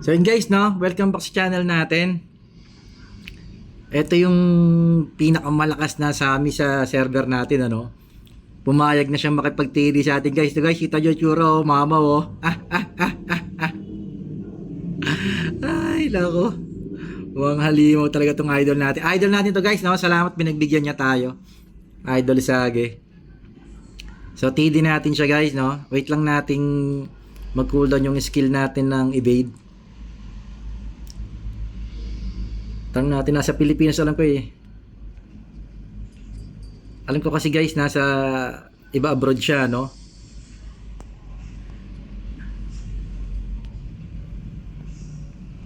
So yun guys, no? Welcome back sa channel natin. Ito yung pinakamalakas na Sami sa server natin, ano? Pumayag na siyang makipag-TD sa atin guys. So guys, kita nyo yung tsura, oh, mama, oh. Ay, lako. Mukhang halimaw talaga tong idol natin. Idol natin to guys, no? Salamat pinagbigyan niya tayo. Idol Sage. So TD natin siya guys, no? Wait lang nating mag-cooldown yung skill natin ng evade. Tang natin nasa Pilipinas, alam ko eh. Alam ko kasi guys, nasa iba abroad siya, no?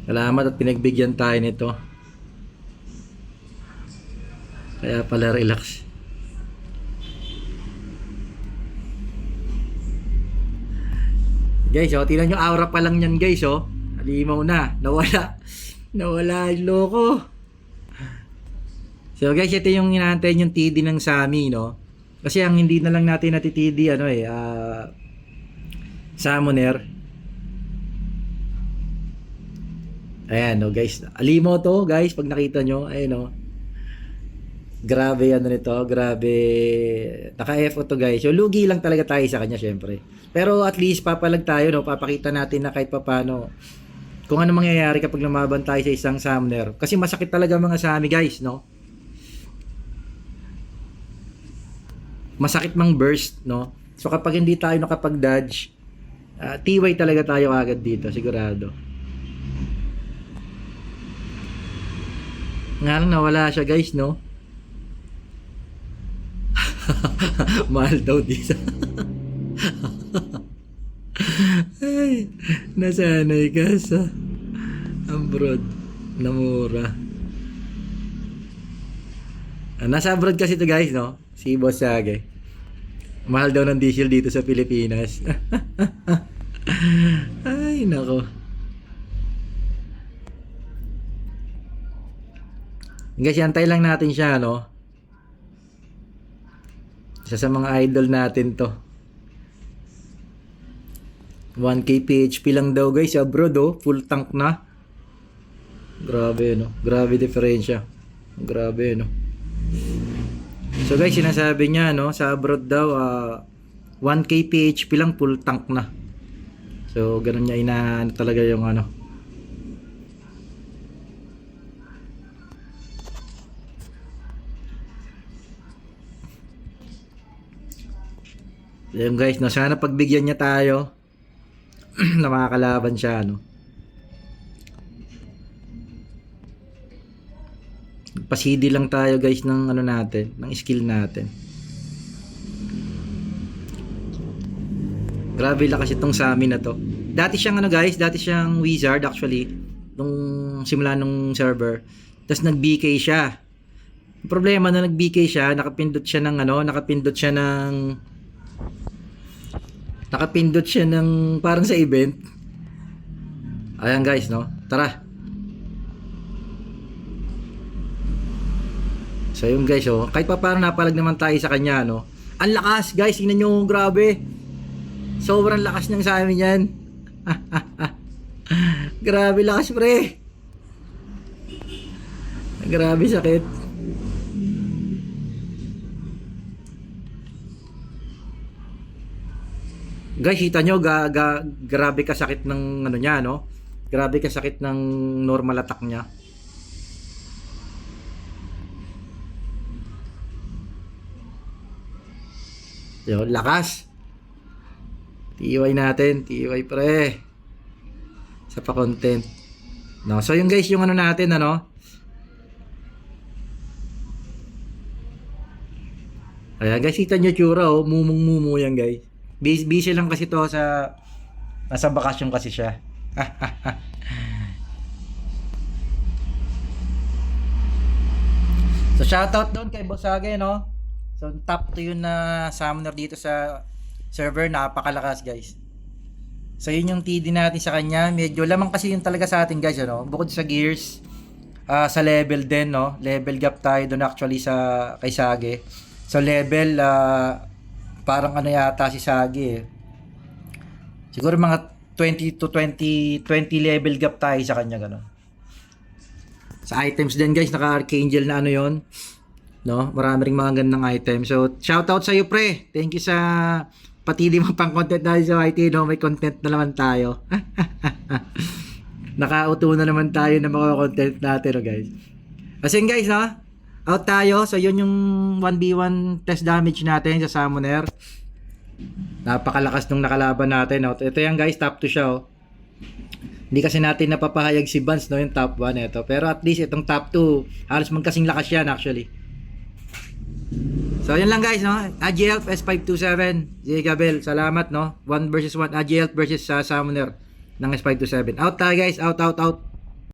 Salamat at pinagbigyan tayo nito. Kaya pala relax. Guys, oh, tingnan nyo, aura pa lang yan guys, oh. Halimaw na, nawala yung loko. So guys, ito yung inaantay yung TD ng Sami, no? Kasi ang hindi na lang natin natitidi, ano eh, Summoner. Ayan, no guys. Alimo to, guys, pag nakita nyo, ayun, no. Grabe ano nito, grabe. Naka-FO to guys. So lugi lang talaga tayo sa kanya, syempre. Pero at least papalag tayo, no? Papakita natin na kahit papano kung ano mangyayari kapag lumaban tayo sa isang summoner. Kasi masakit talaga mga Sami guys, no? Masakit mang burst, no? So kapag hindi tayo nakapag-dodge, TY talaga tayo agad dito, sigurado. Nga lang nawala siya guys, no? Mahal daw dito. Ay, nasanay ka sa abroad na mura. Nasa abroad kasi to guys, no? Si Boss Sage. Mahal daw ng diesel dito sa Pilipinas. Ay, nako. Guys, antay lang natin siya, no? Isa sa mga idol natin to. 1k PHP lang daw guys, abroad, oh. Full tank na. Grabe, no? Grabe diferensya. Grabe, no? So guys, sinasabi niya, no? Sa abroad daw, 1k PHP lang, full tank na. So, ganun niya inaano talaga yung ano. Ayun guys, no? Sana pagbigyan niya tayo na makakalaban siya, no? Pasidi lang tayo guys ng ano natin, ng skill natin. Grabe lang kasi itong Sami na to. Dati siyang ano guys, dati siyang wizard actually nung simula nung server. Tapos nag-BK siya. Yung problema na nag-BK siya, nakapindot siya ng ano, nakapindot siya ng parang sa event. Ayan guys, no? Tara. So yun guys, oh. Kahit pa parang napalag naman tayo sa kanya, no? Ang lakas guys, tingnan nyo, grabe. Sobrang lakas ng sa amin yan. Grabe lakas pre. Grabe sakit. Guys, kita nyo, grabe kasakit ng ano niya, no? Grabe kasakit ng normal attack niya. Yo, lakas. TY natin, TY pre. Sa pa content. No, so yung guys, yung ano natin, ano? Ayan guys, kita nyo tsura, oh. Mumung-mumu yan guys. Busy lang kasi to sa nasa bakasyon kasi siya. So shoutout doon kay Boss Sage, no? So top 2 yun na summoner dito sa server, napakalakas guys. So yun yung TD natin sa kanya. Medyo lamang kasi yun talaga sa atin guys, ano? Bukod sa gears, sa level din, no? Level gap tayo doon actually sa kay Sage. So level parang ano yata si Sage eh. Siguro mga 20 to 20 level gap tayo sa kanya gano'n. Sa items din guys, naka Archangel na ano yon, no? Marami ring mga gandang items. So, shoutout sa iyo pre. Thank you sa patili mo pang content natin sa YT, no? May content na naman tayo. Nakauto na naman tayo ng mga content natin, no, guys. Kasi guys, no? Out tayo. So, yun yung 1v1 test damage natin sa Summoner. Napakalakas nung nakalaban natin, no? Ito yan guys, top 2 siya, oh. Hindi kasi natin napapahayag si Vance, no? Yung top 1 ito. Pero at least itong top 2, halos magkasing lakas yan actually. So, yun lang guys, no? AGL S527, Jigabel, salamat, no? 1 versus 1, AGL versus Summoner ng S527. Out tayo guys, out.